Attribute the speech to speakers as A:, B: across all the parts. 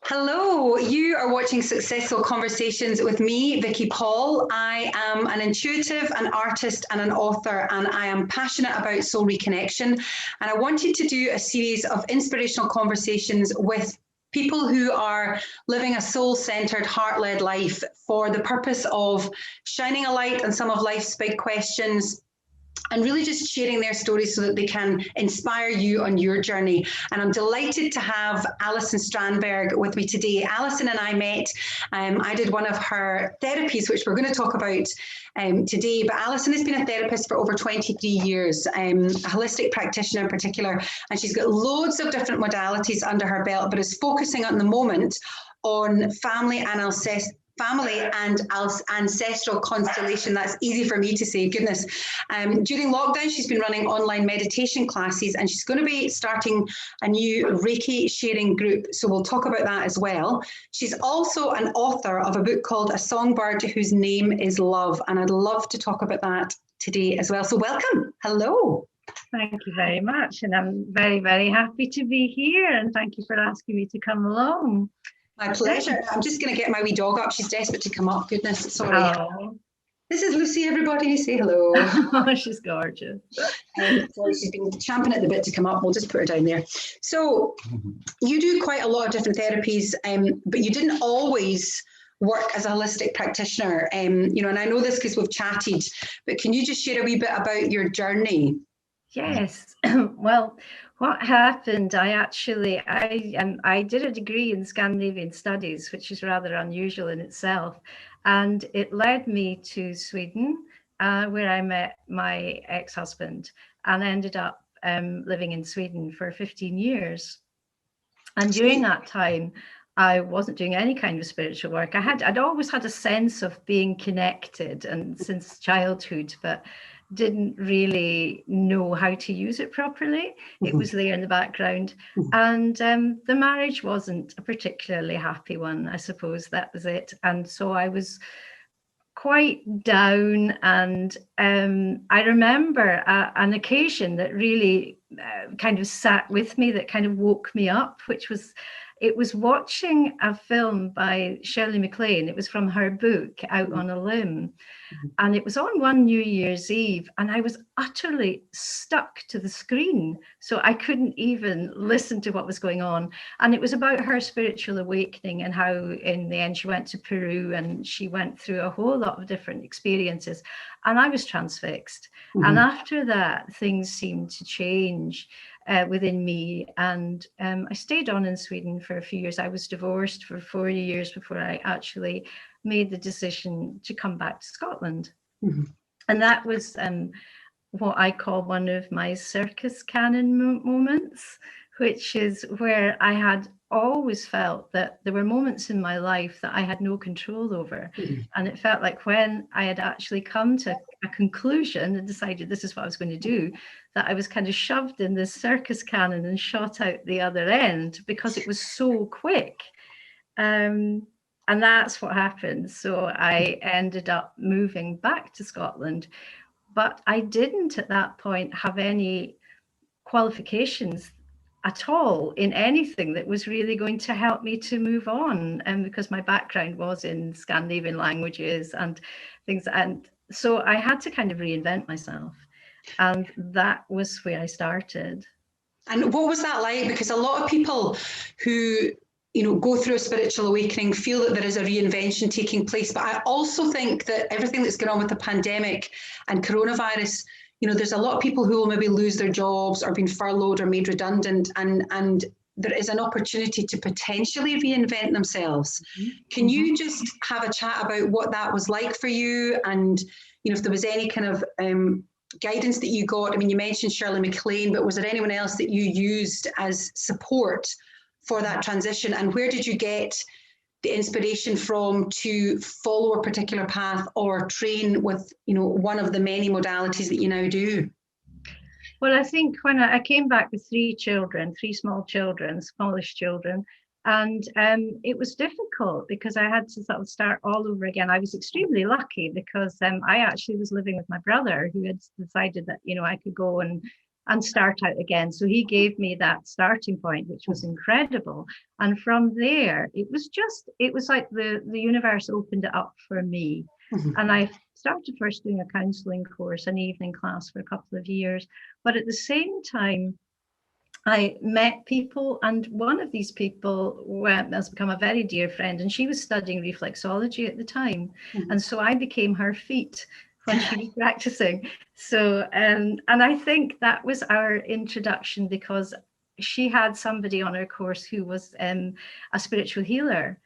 A: Hello, you are watching SuccesSoul Conversations with me, Vicky Paul. I am an intuitive, an artist, and an author, and I am passionate about soul reconnection. And I wanted to do a series of inspirational conversations with people who are living a soul-centered, heart-led life for the purpose of shining a light on some of life's big questions, and really just sharing their stories so that they can inspire you on your journey. And I'm delighted to have Alison Strandberg with me today. Alison and I met, I did one of her therapies, which we're going to talk about today, but Alison has been a therapist for over 23 years, a holistic practitioner in particular, and she's got loads of different modalities under her belt, but is focusing at the moment on family and ancestral constellation. That's easy for me to say, goodness. During lockdown, she's been running online meditation classes, and she's going to be starting a new Reiki sharing group. So we'll talk about that as well. She's also an author of a book called A Songbird Whose Name is Love. And I'd love to talk about that today as well. So welcome. Hello.
B: Thank you very much. And I'm very, very happy to be here. And thank you for asking me to come along.
A: My pleasure. I'm just going to get my wee dog up. She's desperate to come up. Goodness, sorry.
B: Oh.
A: This is Lucy, everybody. Say hello.
B: Oh, she's gorgeous.
A: So she's been champing at the bit to come up. We'll just put her down there. So you do quite a lot of different therapies, but you didn't always work as a holistic practitioner. And I know this because we've chatted, but can you just share a wee bit about your journey?
B: Yes. Well, what happened, I did a degree in Scandinavian studies, which is rather unusual in itself. And it led me to Sweden, where I met my ex-husband and ended up living in Sweden for 15 years. And during that time, I wasn't doing any kind of spiritual work. I'd always had a sense of being connected and since childhood, but didn't really know how to use it properly. It was there in the background. And the marriage wasn't a particularly happy one, I suppose. That was it. And so I was quite down. And I remember an occasion that really kind of sat with me, that kind of woke me up, it was watching a film by Shirley MacLaine. It was from her book, Out on a Limb. And it was on one New Year's Eve, and I was utterly stuck to the screen. So I couldn't even listen to what was going on. And it was about her spiritual awakening and how in the end she went to Peru and she went through a whole lot of different experiences. And I was transfixed. And after that, things seemed to change within me. And I stayed on in Sweden for a few years. I was divorced for 4 years before I actually made the decision to come back to Scotland. And that was what I call one of my circus canon moments, which is where I had always felt that there were moments in my life that I had no control over. And it felt like when I had actually come to a conclusion and decided this is what I was going to do, that I was kind of shoved in this circus cannon and shot out the other end because it was so quick. And that's what happened. So I ended up moving back to Scotland, but I didn't at that point have any qualifications at all in anything that was really going to help me to move on. And because my background was in Scandinavian languages and things. And so I had to kind of reinvent myself. And that was where I started.
A: And what was that like? Because a lot of people who go through a spiritual awakening feel that there is a reinvention taking place. But I also think that everything that's going on with the pandemic and coronavirus, there's a lot of people who will maybe lose their jobs or been furloughed or made redundant, and there is an opportunity to potentially reinvent themselves. Can you just have a chat about what that was like for you, and if there was any kind of guidance that you got? I mean, you mentioned Shirley MacLaine, but was there anyone else that you used as support for that transition, and where did you get the inspiration from to follow a particular path or train with, one of the many modalities that you now do?
B: Well, I think when I came back with 3 children, 3 small children, smallish children, and it was difficult because I had to sort of start all over again. I was extremely lucky because I actually was living with my brother, who had decided that, I could go and and start out again. So he gave me that starting point, which was incredible. And from there, it was like the universe opened it up for me. And I started first doing a counseling course, an evening class for a couple of years. But at the same time, I met people, and one of these people has become a very dear friend, and she was studying reflexology at the time. And so I became her feet when she was practicing. So, and I think that was our introduction, because she had somebody on her course who was a spiritual healer.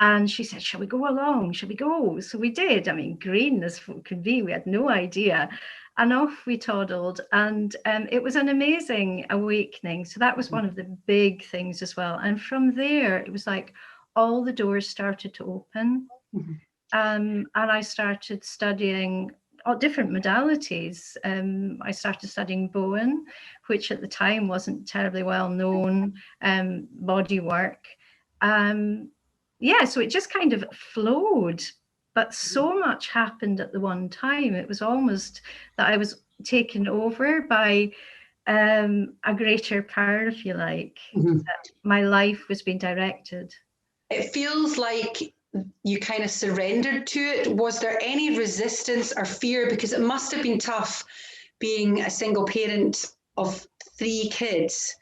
B: And she said, shall we go along? Shall we go? So we did. I mean, green as could be. We had no idea. And off we toddled. And it was an amazing awakening. So that was one of the big things as well. And from there, it was like all the doors started to open. And I started studying all different modalities. I started studying Bowen, which at the time wasn't terribly well known, body work. Yeah, so it just kind of flowed, but so much happened at the one time. It was almost that I was taken over by a greater power, if you like. That my life was being directed.
A: It feels like you kind of surrendered to it. Was there any resistance or fear? Because it must have been tough being a single parent of 3 kids.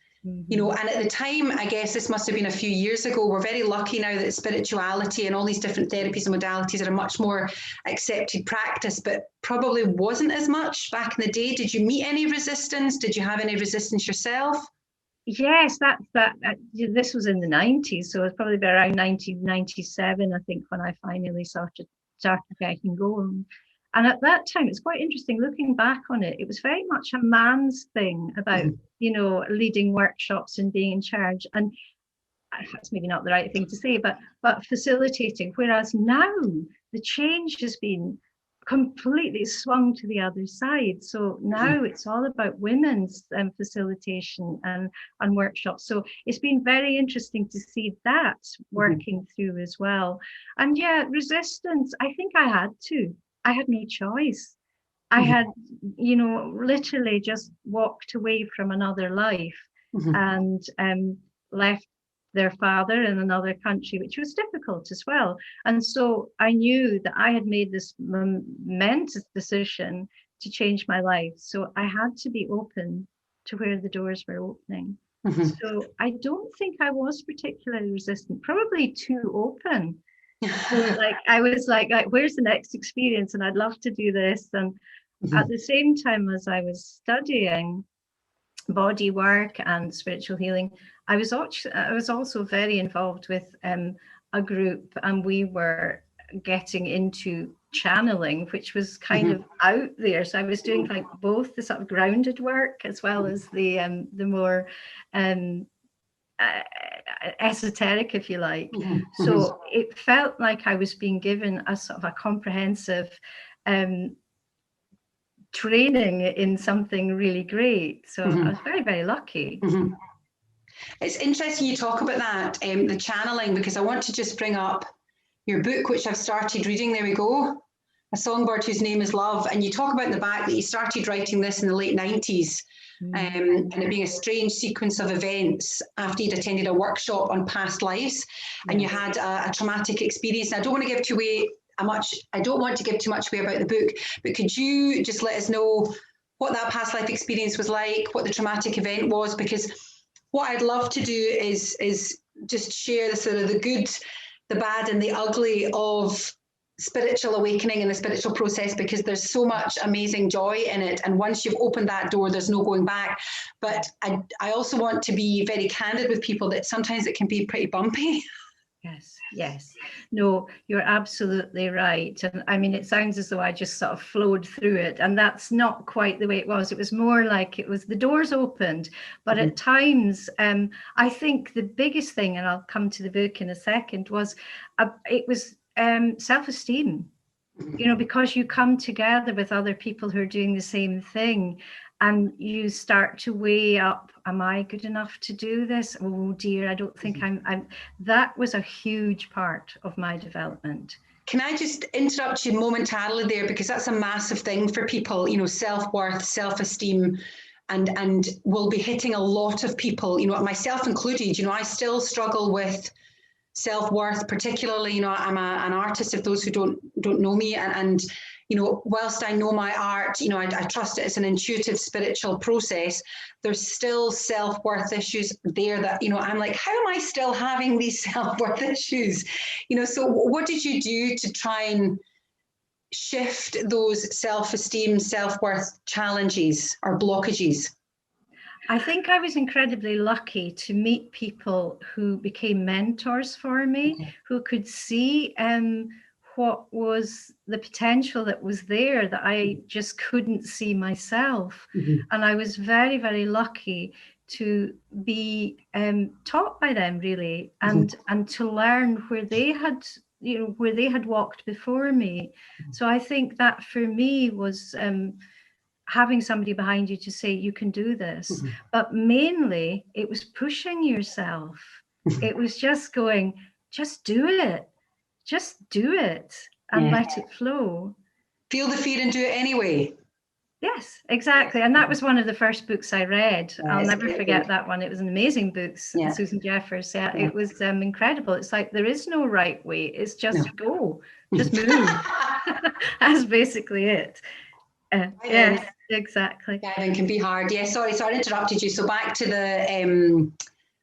A: You know, and at the time, I guess this must have been a few years ago. We're very lucky now that spirituality and all these different therapies and modalities are a much more accepted practice, but probably wasn't as much back in the day. Did you meet any resistance? Did you have any resistance yourself?
B: Yes, this was in the 90s, so it's probably around 1997, I think, when I finally started getting going. And at that time, it's quite interesting looking back on it. It was very much a man's thing about, you know, leading workshops and being in charge. And that's maybe not the right thing to say, but facilitating. Whereas now the change has been completely swung to the other side. So now it's all about women's facilitation and workshops. So it's been very interesting to see that working through as well. And yeah, resistance, I think I had no choice. I had, you know, literally just walked away from another life and left their father in another country, which was difficult as well. And so I knew that I had made this momentous decision to change my life. So I had to be open to where the doors were opening. So I don't think I was particularly resistant, probably too open. So like I was like, where's the next experience? And I'd love to do this. And at the same time as I was studying body work and spiritual healing, I was also very involved with a group, and we were getting into channeling, which was kind of out there. So I was doing like both the sort of grounded work as well as the more esoteric, if you like. So it felt like I was being given a sort of a comprehensive training in something really great. So I was very, very lucky.
A: It's interesting you talk about that, the channeling, because I want to just bring up your book, which I've started reading. There we go. A Songbird Whose Name is Love. And you talk about in the back that you started writing this in the late 90s. And it being a strange sequence of events after you'd attended a workshop on past lives, and you had a traumatic experience. And I don't want to give too much away about the book, but could you just let us know what that past life experience was like, what the traumatic event was? Because what I'd love to do is just share the sort of the good, the bad, and the ugly of spiritual awakening and the spiritual process, because there's so much amazing joy in it, and once you've opened that door, there's no going back. But I also want to be very candid with people that sometimes it can be pretty bumpy.
B: Yes. No, you're absolutely right. And I mean, it sounds as though I just sort of flowed through it, and that's not quite the way it was. It was more like it was the doors opened, but at times, I think the biggest thing, and I'll come to the book in a second, was it was self-esteem, you know, because you come together with other people who are doing the same thing, and you start to weigh up, am I good enough to do this? Oh dear, I don't think I'm. That was a huge part of my development.
A: Can I just interrupt you momentarily there, because that's a massive thing for people, you know, self-worth, self-esteem. and will be hitting a lot of people, you know, myself included. You know, I still struggle with self-worth, particularly, you know, I'm an artist, if those who don't know me, and you know, whilst I know my art, you know, I trust it, it's an intuitive spiritual process, there's still self-worth issues there that, you know, I'm like, how am I still having these self-worth issues? You know, so what did you do to try and shift those self-esteem, self-worth challenges or blockages?
B: I think I was incredibly lucky to meet people who became mentors for me, who could see what was the potential that was there that I just couldn't see myself. And I was very, very lucky to be taught by them, really, and to learn where they had, you know, where they had walked before me. So I think that for me was having somebody behind you to say, you can do this. But mainly it was pushing yourself. It was just going, just do it and let it flow.
A: Feel the fear and do it anyway.
B: Yes, exactly. And that was one of the first books I read. I'll never forget that one. It was an amazing book, Susan Jeffers. It was incredible. It's like, there is no right way. It's just go, just move. That's basically it. Yes, exactly.
A: Guiding can be hard. Yeah, sorry, I interrupted you. So back to the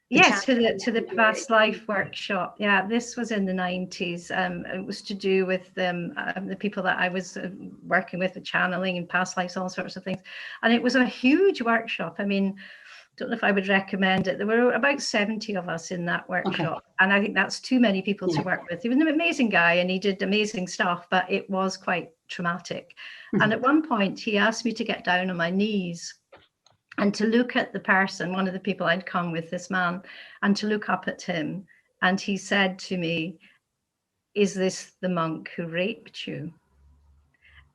B: yes, to the past life workshop. Yeah, this was in the 90s. It was to do with the people that I was working with, the channeling and past lives, all sorts of things. And it was a huge workshop. I mean, don't know if I would recommend it. There were about 70 of us in that workshop. And I think that's too many people to work with. He was an amazing guy and he did amazing stuff, but it was quite traumatic. And at one point he asked me to get down on my knees and to look at the person, one of the people I'd come with, this man, and to look up at him. And he said to me, is this the monk who raped you?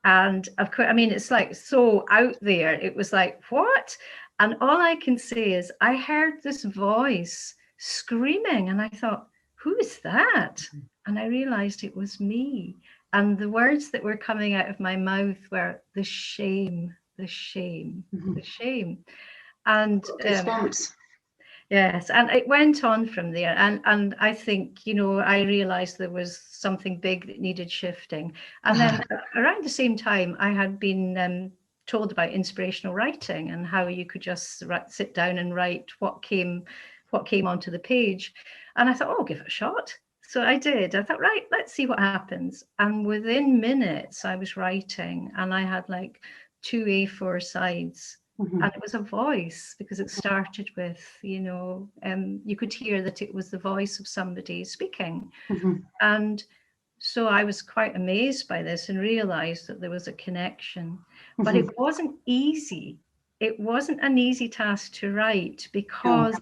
B: And of course, I mean, it's like so out there. It was like, what? And all I can say is I heard this voice screaming and I thought, who is that? And I realized it was me. And the words that were coming out of my mouth were the shame, the shame, the shame. And yes, and it went on from there. And I think, you know, I realized there was something big that needed shifting. And then around the same time, I had been told about inspirational writing and how you could just sit down and write what came onto the page. And I thought, oh, I'll give it a shot. So I did. I thought, right, let's see what happens. And within minutes, I was writing and I had like 2 A4 sides. And it was a voice, because it started with, you know, you could hear that it was the voice of somebody speaking. And so I was quite amazed by this and realized that there was a connection. But it wasn't easy. It wasn't an easy task to write, because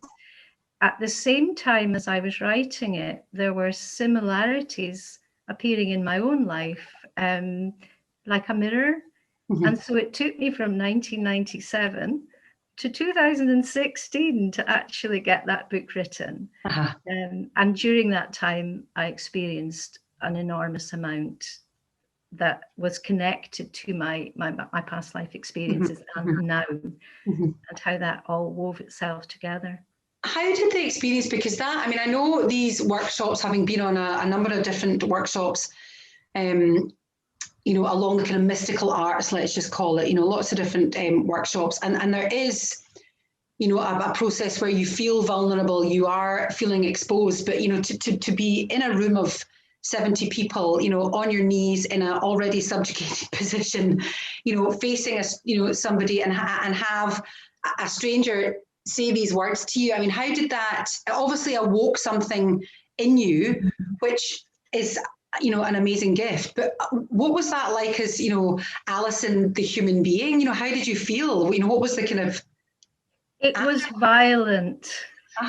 B: at the same time as I was writing it, there were similarities appearing in my own life, like a mirror. And so it took me from 1997 to 2016 to actually get that book written. And during that time, I experienced an enormous amount that was connected to my past life experiences and now, and how that all wove itself together.
A: How did the experience, because that, I mean, I know these workshops, having been on a number of different workshops, you know, along the kind of mystical arts, let's just call it, you know, lots of different workshops. And there is, you know, a process where you feel vulnerable, you are feeling exposed, but, you know, to be in a room of 70 people, you know, on your knees in an already subjugated position, you know, facing somebody and have a stranger say these words to you. I mean, how did that, obviously awoke something in you, which is, you know, an amazing gift. But what was that like as, you know, Alison, the human being? You know, how did you feel? You know, what was the kind of...
B: It was violent.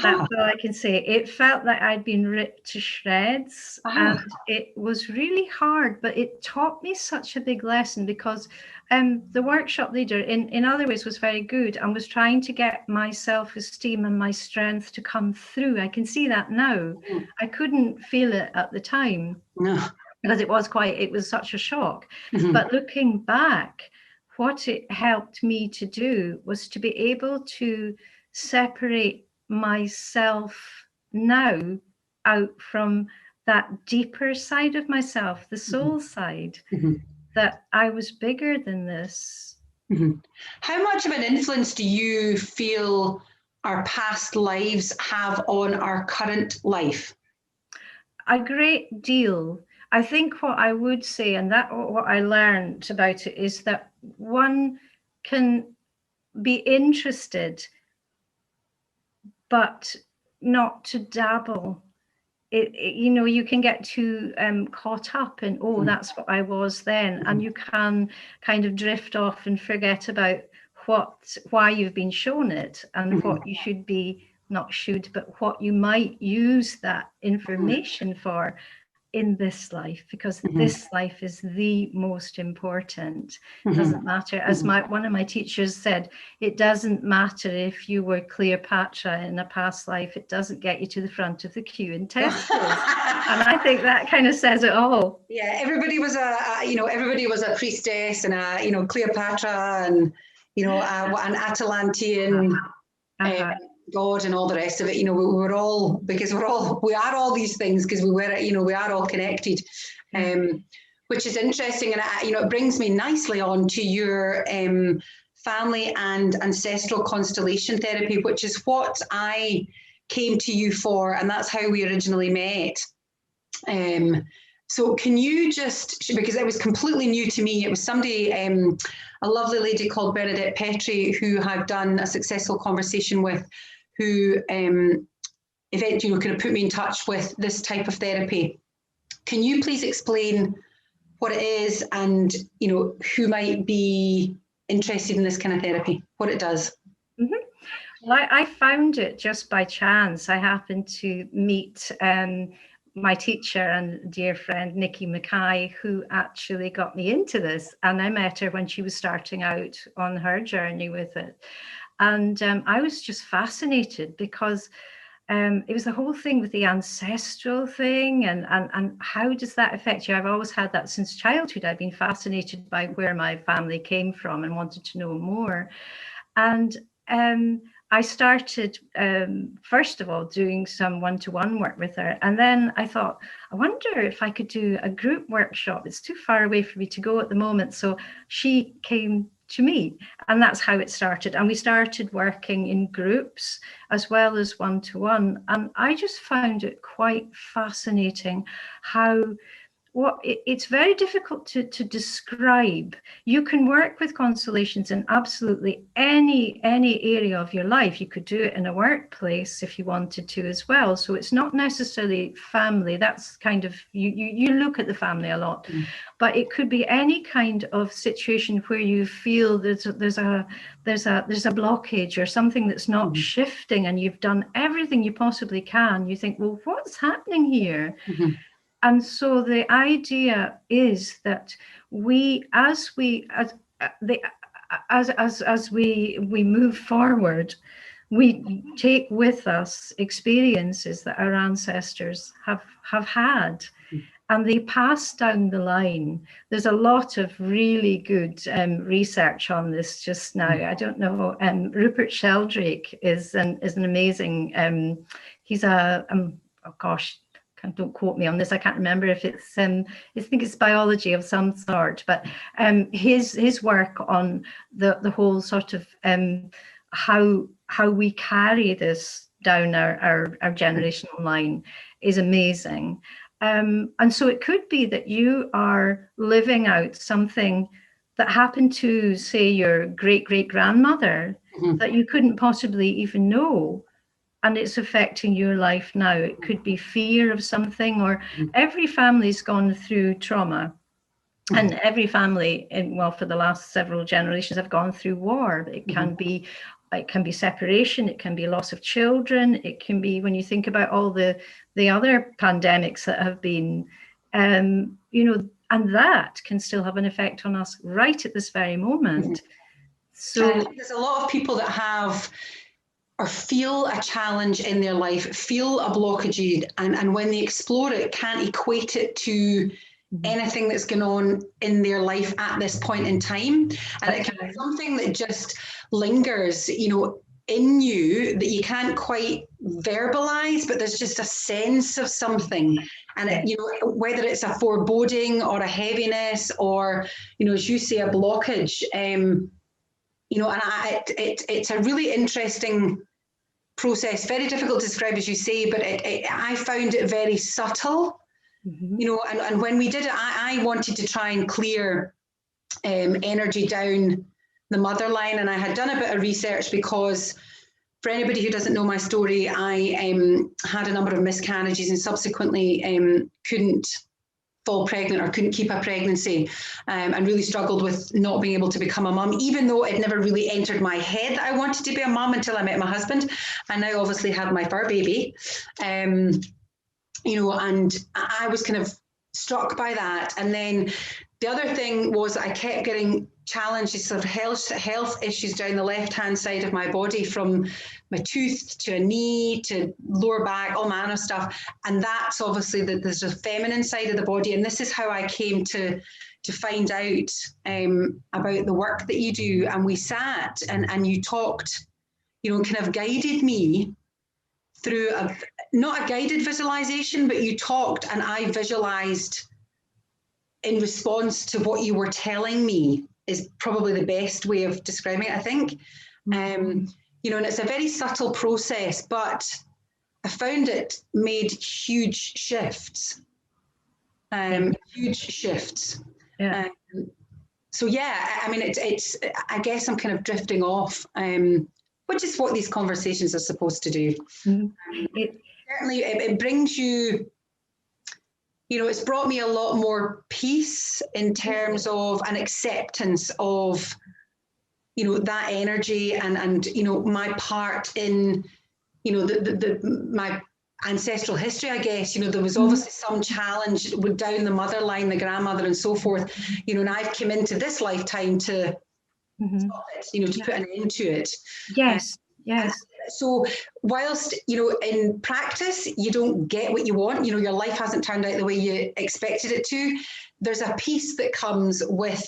B: That's all I can say. It felt like I'd been ripped to shreds, and it was really hard, but it taught me such a big lesson, because the workshop leader in other ways was very good and was trying to get my self-esteem and my strength to come through. I can see that now. I couldn't feel it at the time because it was such a shock. But looking back, what it helped me to do was to be able to separate myself now out from that deeper side of myself, the soul side, that I was bigger than this.
A: How much of an influence do you feel our past lives have on our current life?
B: A great deal. I think what I would say, and that what I learned about it, is that one can be interested, but not to dabble. You can get too caught up in, oh, that's what I was then, and you can kind of drift off and forget about why you've been shown it, and what you should be, not should, but what you might use that information for in this life, because this life is the most important. Doesn't matter, as one of my teachers said, it doesn't matter if you were Cleopatra in a past life, it doesn't get you to the front of the queue in Tesco's. And I think that kind of says it all.
A: Yeah, everybody was a priestess and a Cleopatra and an Atalantean God and all the rest of it. We were all, because we are all these things, because we are all connected, which is interesting. And it brings me nicely on to your family and ancestral constellation therapy, which is what I came to you for, and that's how we originally met. So can you just, because it was completely new to me, it was somebody, a lovely lady called Bernadette Petrie, who had done a successful conversation with, who eventually kind of put me in touch with this type of therapy. Can you please explain what it is and who might be interested in this kind of therapy, what it does?
B: Well, I found it just by chance. I happened to meet my teacher and dear friend Nikki Mackay, who actually got me into this, and I met her when she was starting out on her journey with it. And I was just fascinated, because it was the whole thing with the ancestral thing, and how does that affect you? I've always had that since childhood. I've been fascinated by where my family came from and wanted to know more. And I started, first of all, doing some one-to-one work with her. And then I thought, I wonder if I could do a group workshop. It's too far away for me to go at the moment. So she came to me, and that's how it started. And we started working in groups as well as one-to-one. And I just found it quite fascinating how it's very difficult to describe. You can work with constellations in absolutely any area of your life. You could do it in a workplace if you wanted to as well. So it's not necessarily family. That's kind of, you look at the family a lot, but it could be any kind of situation where you feel there's a blockage or something that's not shifting, and you've done everything you possibly can. You think, well, what's happening here? And so the idea is that as we move forward, we take with us experiences that our ancestors have had, and they pass down the line. There's a lot of really good research on this just now. I don't know. Rupert Sheldrake is an amazing. He's don't quote me on this. I can't remember if it's I think it's biology of some sort, but his work on the whole sort of how we carry this down our generational line is amazing. And so it could be that you are living out something that happened to, say, your great-great-grandmother that you couldn't possibly even know. And it's affecting your life now. It could be fear of something, or every family's gone through trauma. And every family, for the last several generations, have gone through war. It can be separation, it can be loss of children, it can be, when you think about all the other pandemics that have been, and that can still have an effect on us right at this very moment. So
A: there's a lot of people that have or feel a challenge in their life, feel a blockage, and when they explore it, can't equate it to anything that's going on in their life at this point in time. And it can be something that just lingers, in you that you can't quite verbalize, but there's just a sense of something. And whether it's a foreboding or a heaviness or, as you say, a blockage, and it's a really interesting process, very difficult to describe, as you say, but I found it very subtle. And when we did it, I wanted to try and clear energy down the mother line. And I had done a bit of research because, for anybody who doesn't know my story, I had a number of miscarriages and subsequently couldn't fall pregnant or couldn't keep a pregnancy, and really struggled with not being able to become a mum, even though it never really entered my head that I wanted to be a mum until I met my husband. And now obviously have my fur baby. And I was kind of struck by that. And then the other thing was I kept getting challenged with sort of health issues down the left-hand side of my body, from my tooth to a knee to lower back, all manner of stuff. And that's obviously there's a feminine side of the body. And this is how I came to find out about the work that you do. And we sat and you talked, kind of guided me through not a guided visualization, but you talked and I visualized in response to what you were telling me, is probably the best way of describing it, I think. And it's a very subtle process, but I found it made huge shifts. Huge shifts.
B: Yeah.
A: So yeah, I mean, it's. I guess I'm kind of drifting off, which is what these conversations are supposed to do. Certainly, it brings you. It's brought me a lot more peace in terms of an acceptance of, that energy and my part in, my ancestral history, I guess. There was obviously some challenge with down the mother line, the grandmother and so forth, and I've come into this lifetime to stop it, to put an end to it.
B: Yes. Yes.
A: So whilst, in practice, you don't get what you want, your life hasn't turned out the way you expected it to, there's a peace that comes with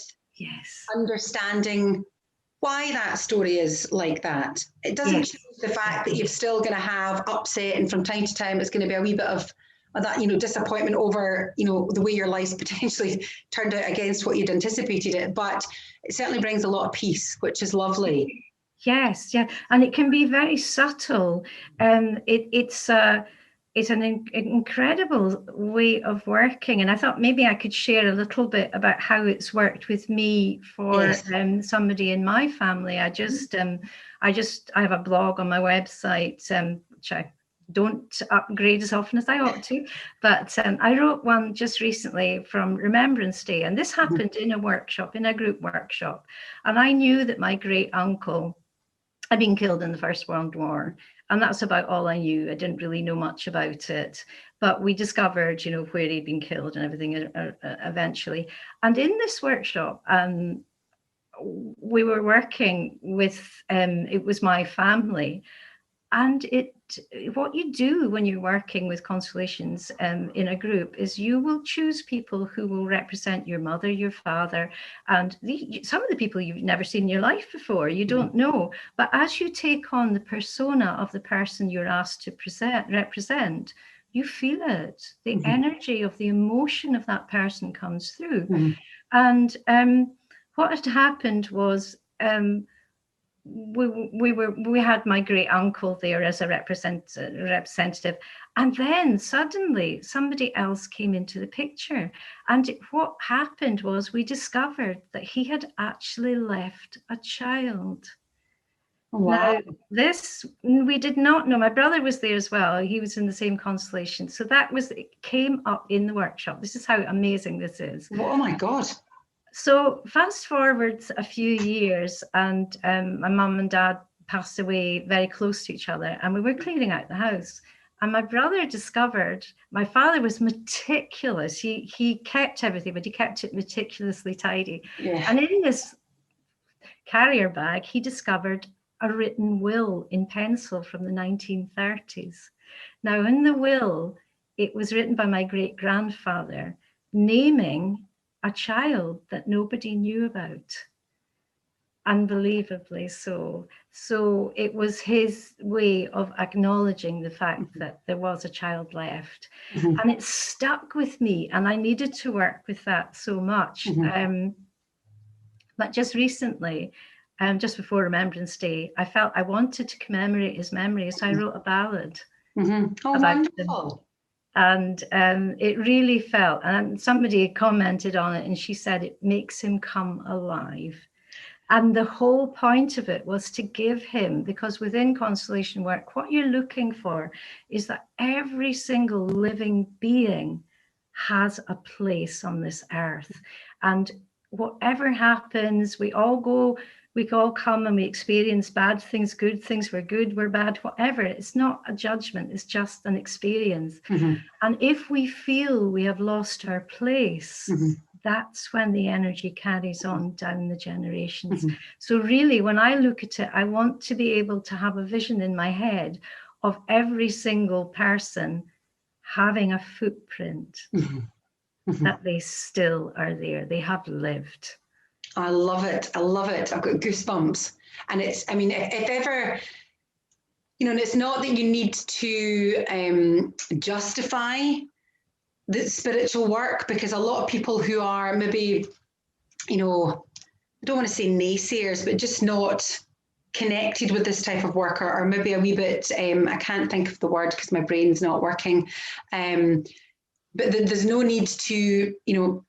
A: understanding why that story is like that. It doesn't change the fact that you're still going to have upset, and from time to time it's going to be a wee bit of that, disappointment over, the way your life potentially turned out against what you'd anticipated it. But it certainly brings a lot of peace, which is lovely.
B: Yes, yeah, and it can be very subtle. It's an incredible way of working, and I thought maybe I could share a little bit about how it's worked with me for somebody in my family. I have a blog on my website, which I don't upgrade as often as I ought to, but I wrote one just recently from Remembrance Day, and this happened in a group workshop, and I knew that my great uncle had been killed in the First World War, and that's about all I knew. I didn't really know much about it, but we discovered, where he'd been killed and everything eventually. And in this workshop, we were working with, it was my family, and what you do when you're working with constellations in a group is you will choose people who will represent your mother, your father, and some of the people you've never seen in your life before, you don't know. But as you take on the persona of the person you're asked to represent, you feel it. The energy of the emotion of that person comes through. And what had happened was, we had my great uncle there as a representative, and then suddenly somebody else came into the picture, and what happened was we discovered that he had actually left a child. Wow. Now, this we did not know. My brother was there as well. He was in the same constellation, so it came up in the workshop. This is how amazing this is.
A: Oh my God.
B: So fast forward a few years, and my mum and dad passed away very close to each other, and we were cleaning out the house. And my brother discovered my father was meticulous. He kept everything, but he kept it meticulously tidy. Yeah. And in this carrier bag, he discovered a written will in pencil from the 1930s. Now, in the will, it was written by my great grandfather. naming a child that nobody knew about. Unbelievably so. So it was his way of acknowledging the fact that there was a child left. And it stuck with me, and I needed to work with that so much. But just recently, just before Remembrance Day, I felt I wanted to commemorate his memory, so I wrote a ballad
A: Oh,
B: about
A: wonderful.
B: him. And it really felt, and somebody commented on it, and she said it makes him come alive. And the whole point of it was to give him, because within constellation work, what you're looking for is that every single living being has a place on this earth. And whatever happens, we all come and we experience bad things, good things, we're good, we're bad, whatever. It's not a judgment, it's just an experience. And if we feel we have lost our place, that's when the energy carries on down the generations. So really, when I look at it, I want to be able to have a vision in my head of every single person having a footprint that they still are there. They have lived.
A: I love it. I love it. I've got goosebumps. And it's, I mean, if ever, you know, and it's not that you need to justify the spiritual work, because a lot of people who are maybe, you know, I don't want to say naysayers, but just not connected with this type of work, or maybe a wee bit, I can't think of the word because my brain's not working. But there's no need to, you know,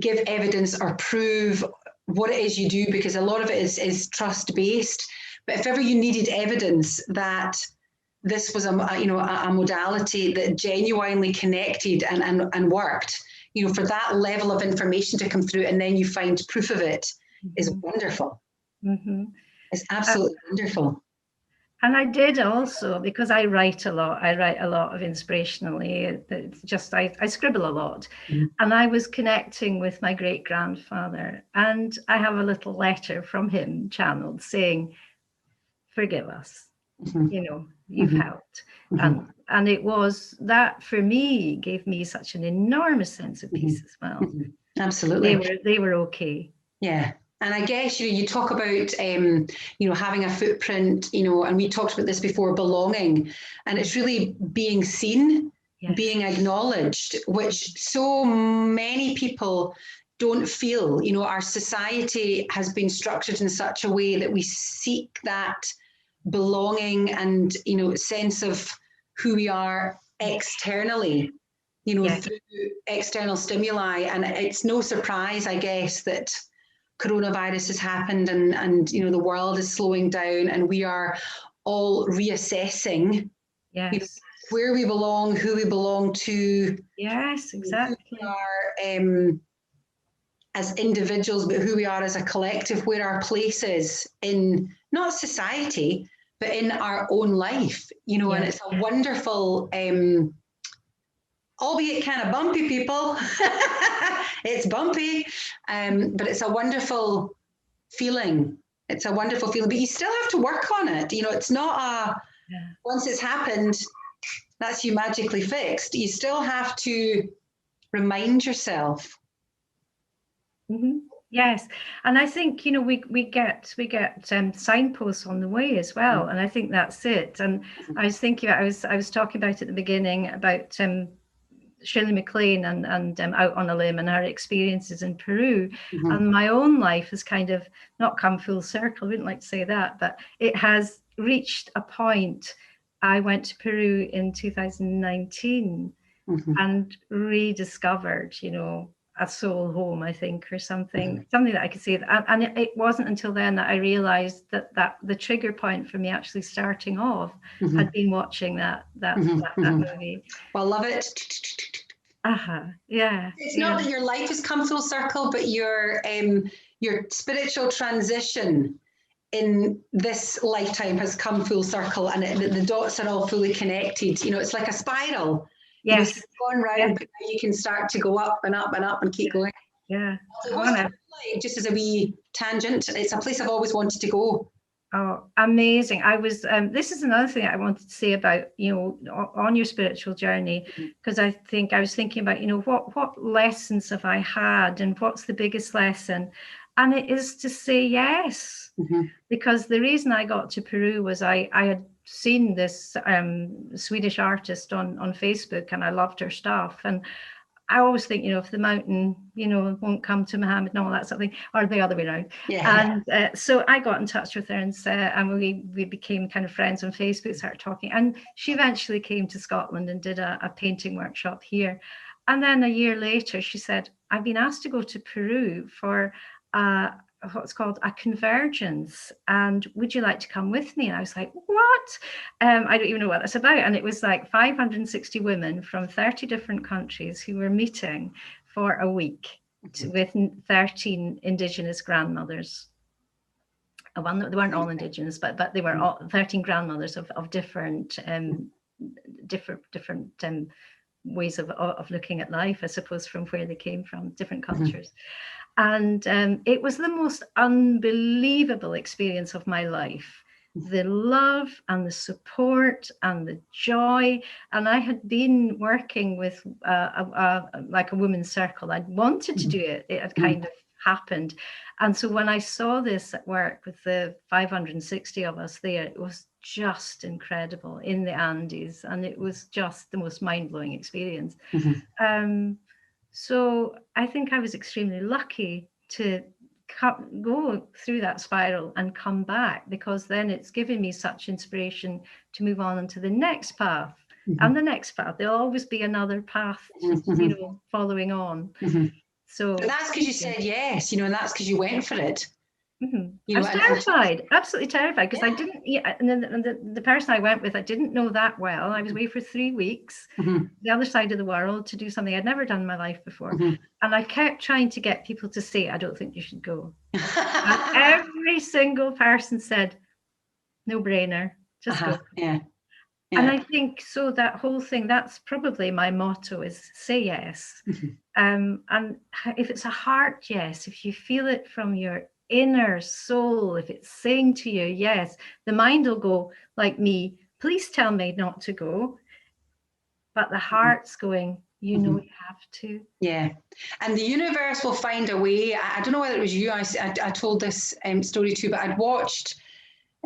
A: give evidence or prove what it is you do, because a lot of it is trust-based. But if ever you needed evidence that this was a modality that genuinely connected and worked, you know, for that level of information to come through and then you find proof of it is wonderful. It's absolutely wonderful.
B: And I did also, because I write a lot of inspirationally. It's just, I scribble a lot. And I was connecting with my great grandfather, and I have a little letter from him channeled saying, forgive us, you know, you've helped. And it was that, for me, gave me such an enormous sense of peace as well.
A: Absolutely.
B: They were okay.
A: Yeah. And I guess, you know, you talk about, you know, having a footprint, you know, and we talked about this before, belonging, and it's really being seen, being acknowledged, which so many people don't feel. You know, our society has been structured in such a way that we seek that belonging and, you know, sense of who we are externally, you know, through external stimuli. And it's no surprise, I guess, that coronavirus has happened and you know, the world is slowing down, and we are all reassessing you know, where we belong, who we belong to.
B: Yes, exactly.
A: Who we are as individuals, but who we are as a collective, where our place is in not society, but in our own life, you know. And it's a wonderful, albeit kind of bumpy, people. It's bumpy, but it's a wonderful feeling. It's a wonderful feeling, but you still have to work on it. You know, it's not once it's happened, that's you magically fixed. You still have to remind yourself.
B: Yes, and I think, you know, we get signposts on the way as well, and I think that's it. And I was thinking, I was talking about at the beginning about Shirley MacLaine and Out on a Limb and her experiences in Peru. And my own life has kind of not come full circle. I wouldn't like to say that, but it has reached a point. I went to Peru in 2019 and rediscovered, you know, a soul home, I think, or something that I could say. And it wasn't until then that I realized that the trigger point for me actually starting off had been watching that movie.
A: Well, love it.
B: Yeah.
A: It's not that your life has come full circle, but your spiritual transition in this lifetime has come full circle, and the dots are all fully connected. You know, it's like a spiral.
B: Yes.
A: You've gone round, but now you can start to go up and up and up and keep going.
B: Yeah.
A: So just as a wee tangent, it's a place I've always wanted to go.
B: Oh, amazing. I was, this is another thing I wanted to say about, on your spiritual journey, because I was thinking about, what lessons have I had and what's the biggest lesson? And it is to say yes, because the reason I got to Peru was I had seen this Swedish artist on Facebook, and I loved her stuff. And I always think, if the mountain, won't come to Muhammad and all that sort of thing, or the other way around. Yeah. And so I got in touch with her and we became kind of friends on Facebook, started talking. And she eventually came to Scotland and did a painting workshop here. And then a year later, she said, I've been asked to go to Peru for what's called a convergence, and would you like to come with me? And I was like, what? I don't even know what that's about. And it was like 560 women from 30 different countries who were meeting for a week with 13 Indigenous grandmothers. They weren't all Indigenous, but they were all 13 grandmothers of different ways of looking at life, I suppose, from where they came from, different cultures. And it was the most unbelievable experience of my life. The love and the support and the joy. And I had been working with like a women's circle. I'd wanted to do it. It had kind of happened. And so when I saw this at work with the 560 of us there, it was just incredible in the Andes. And it was just the most mind-blowing experience. So I think I was extremely lucky to go through that spiral and come back, because then it's given me such inspiration to move on into the next path and the next path. There'll always be another path, following on. So
A: but that's because you said yes, and that's because you went for it.
B: I was terrified, absolutely terrified, because I didn't. And the person I went with, I didn't know that well. I was away for 3 weeks, the other side of the world, to do something I'd never done in my life before, and I kept trying to get people to say, "I don't think you should go." And every single person said, "No brainer, just go." Yeah. And I think so. That whole thing, that's probably my motto: is say yes. And if it's a heart yes, if you feel it from your inner soul, if it's saying to you yes, the mind will go like me, please tell me not to go, but the heart's going, you have to. Yeah.
A: And the universe will find a way. I don't know whether it was you I told this story to, but I'd watched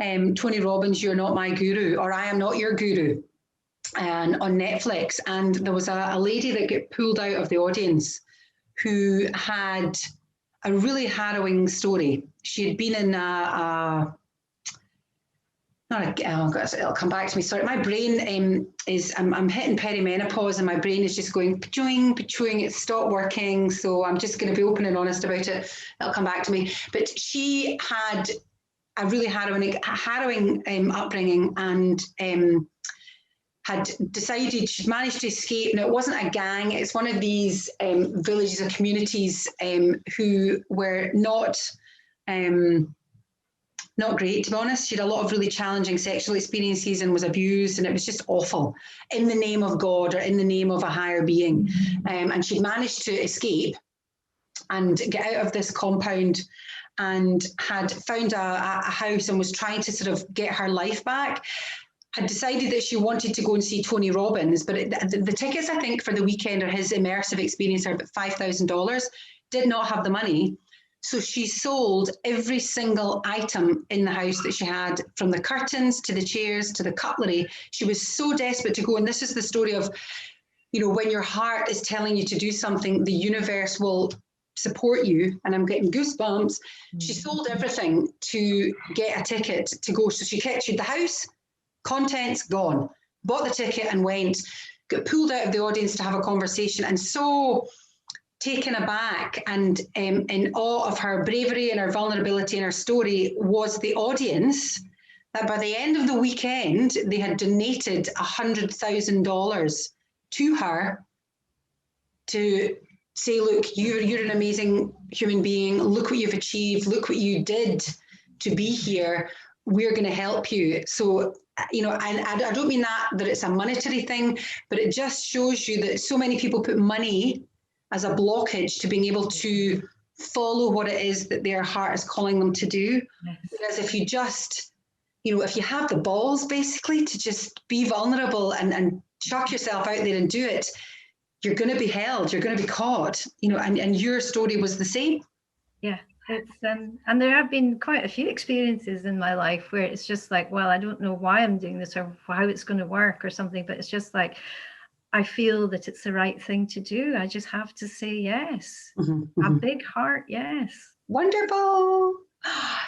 A: Tony Robbins' You're Not My Guru, or I Am Not Your Guru, and on Netflix. And there was a lady that got pulled out of the audience who had a really harrowing story. She had been in it'll come back to me. Sorry, my brain I'm hitting perimenopause, and my brain is just going pa-chewing, it's stopped working. So I'm just going to be open and honest about it. It'll come back to me. But she had a really harrowing upbringing, and had decided she'd managed to escape. Now, it wasn't a gang. It's one of these villages or communities who were not great, to be honest. She had a lot of really challenging sexual experiences and was abused, and it was just awful, in the name of God or in the name of a higher being. And she'd managed to escape and get out of this compound, and had found a house and was trying to sort of get her life back. Had decided that she wanted to go and see Tony Robbins, but the tickets, I think, for the weekend or his immersive experience are about $5,000, did not have the money. So she sold every single item in the house that she had, from the curtains to the chairs to the cutlery. She was so desperate to go. And this is the story of, when your heart is telling you to do something, the universe will support you. And I'm getting goosebumps. She sold everything to get a ticket to go. So she kept the house, contents gone, bought the ticket and went, got pulled out of the audience to have a conversation, and so taken aback and in awe of her bravery and her vulnerability and her story was the audience, that by the end of the weekend, they had donated $100,000 to her to say, look, you're an amazing human being. Look what you've achieved. Look what you did to be here. We're going to help you. So, and I don't mean that it's a monetary thing, but it just shows you that so many people put money as a blockage to being able to follow what it is that their heart is calling them to do. Whereas if you just if you have the balls basically to just be vulnerable and chuck yourself out there and do it, you're going to be held, you're going to be caught, and your story was the same.
B: Yeah, it's and there have been quite a few experiences in my life where it's just like, well, I don't know why I'm doing this or how it's going to work or something, but it's just like, I feel that it's the right thing to do. I just have to say yes. A big heart, yes.
A: Wonderful.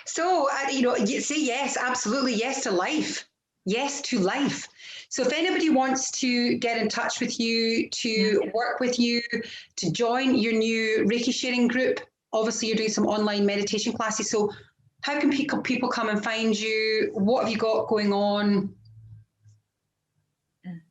A: So, you say yes, absolutely. Yes to life. Yes to life. So if anybody wants to get in touch with you, to work with you, to join your new Reiki sharing group, obviously you're doing some online meditation classes. So how can people come and find you? What have you got going on?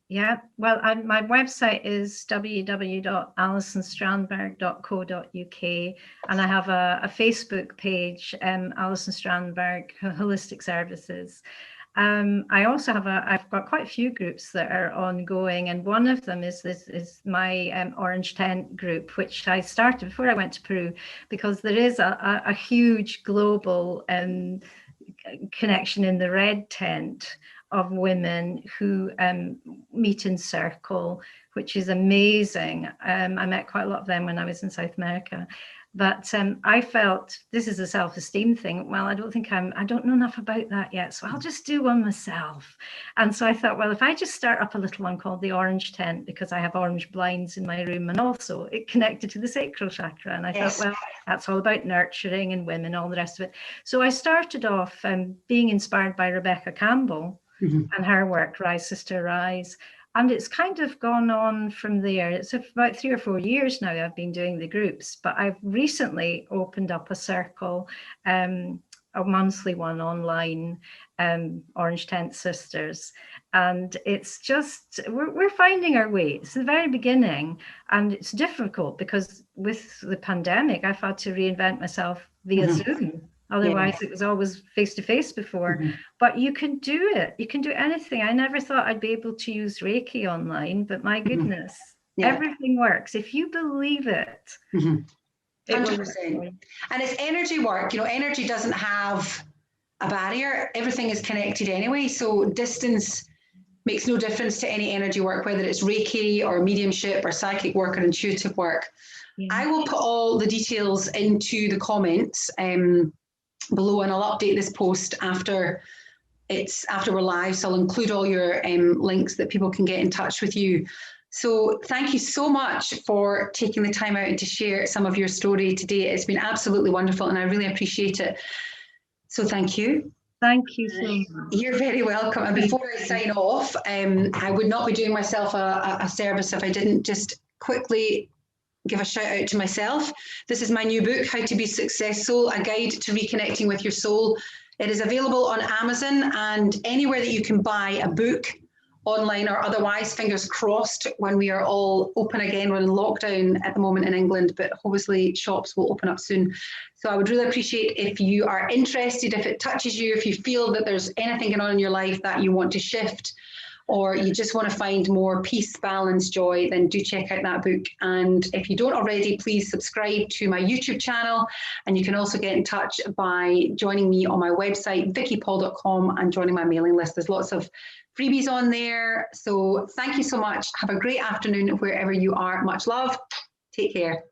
B: Yeah, well, my website is www.alisonstrandberg.co.uk, and I have a Facebook page, Alison Strandberg Holistic Services. I also have I've got quite a few groups that are ongoing, and one of them is my Orange Tent group, which I started before I went to Peru, because there is a huge global connection in the red tent of women who meet in circle, which is amazing. I met quite a lot of them when I was in South America. But I felt this is a self-esteem thing. Well, I don't know enough about that yet, so I'll just do one myself. And so I thought, well, if I just start up a little one called the Orange Tent, because I have orange blinds in my room, and also it connected to the sacral chakra. And I thought, well, that's all about nurturing and women, all the rest of it. So I started off being inspired by Rebecca Campbell and her work, Rise Sister Rise. And it's kind of gone on from there. It's about 3 or 4 years now I've been doing the groups, but I've recently opened up a circle, a monthly one online, Orange Tent Sisters. And it's just, we're finding our way. It's the very beginning, and it's difficult because with the pandemic, I've had to reinvent myself via Zoom. Otherwise, it was always face-to-face before. But you can do it. You can do anything. I never thought I'd be able to use Reiki online, but my goodness, everything works. If you believe it.
A: 100%. And it's energy work. Energy doesn't have a barrier. Everything is connected anyway. So distance makes no difference to any energy work, whether it's Reiki or mediumship or psychic work or intuitive work. I will put all the details into the comments below, and I'll update this post after we're live. So I'll include all your links that people can get in touch with you. So thank you so much for taking the time out to share some of your story today. It's been absolutely wonderful, and I really appreciate it. So thank you.
B: Thank you so much.
A: You're very welcome. And before I sign off, I would not be doing myself a service if I didn't just quickly give a shout out to myself. This is my new book, How to Be SuccesSoul, a guide to reconnecting with your soul. It is available on Amazon and anywhere that you can buy a book, online or otherwise. Fingers crossed when we are all open again. We're in lockdown at the moment in England, but obviously shops will open up soon. So I would really appreciate if you are interested, if it touches you, if you feel that there's anything going on in your life that you want to shift, or you just want to find more peace, balance, joy, then do check out that book. And if you don't already, please subscribe to my YouTube channel. And you can also get in touch by joining me on my website, vickypaul.com, and joining my mailing list. There's lots of freebies on there. So thank you so much. Have a great afternoon wherever you are. Much love. Take care.